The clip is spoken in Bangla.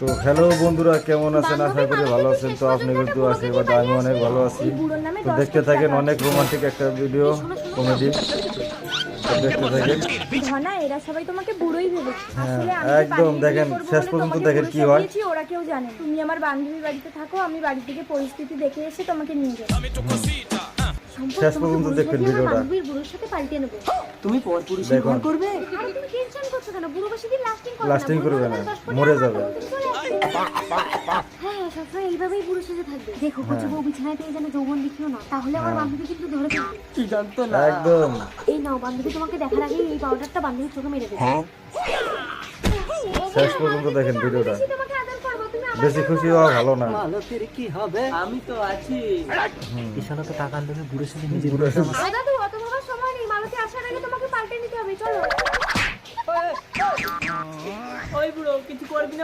তো হ্যালো বন্ধুরা, কেমন আছেন? আশা করি ভালো আছেন। তো আপনি কিন্তু আশীর্বাদ, আমি অনেক ভালো আছি। তো দেখতে থাকেন, অনেক রোমান্টিক একটা ভিডিও, কমেডি। দেখতে থাকেন। ধনা, এরা সবাই তোমাকে বুড়োই ভেবেছে। হ্যাঁ, আসলে আমি যে একদম বাড়ি দেখেন, বিয়ে করবো শেষ বলে পর্যন্ত তোমাকে দেখেন বুড়ো কি হয়। সাজিয়েছি, ওরা কেউ জানে না। তুমি আমার বান্ধবীর বাড়িতে থাকো, আমি বাড়ি থেকে পরিস্থিতি দেখে এসে তোমাকে নিয়ে যাবো। শেষ পর্যন্ত দেখবেন ভিডিওটা। বান্ধবীর বুড়োর সাথে পাল্টে নেবো। তুমি পরপুরুষের ঘর করবে? আরে তুমি টেনশন করছো কেন? বুড়ো বেশি দিন লাস্টিং করবে না, মরে যাবে। হ্যাঁ, সবসময় এইভাবেই বুড়ো সেজে থাকবে। দেখো, কচি বউ বিছানায় পেয়ে যেন যৌবন দেখিও না, তাহলে আমার বান্ধবী কিন্তু ধরে ফেলবে। কি জানতো না। একদম এই নাও, বান্ধবী তোমাকে দেখার আগে এই পাউডারটা বান্ধবীর চোখে মেরে দেবে। শেষ পর্যন্ত দেখেন ভিডিওটা। বেশি তোমাকে আদর করবো, তুমি আমার বেশি খুশি হওয়া ভালো না। মালতীর কি হবে? আমি তো আছি। বিশালা তো টাকা আনতে বুড়ো ছেলে নিজে দাদু, অত ভাবার সময় নেই। মালতী আসার আগে তোমাকে পাল্টে নিতে হবে, চলো। ওই বুড়ো কিছু করবি না।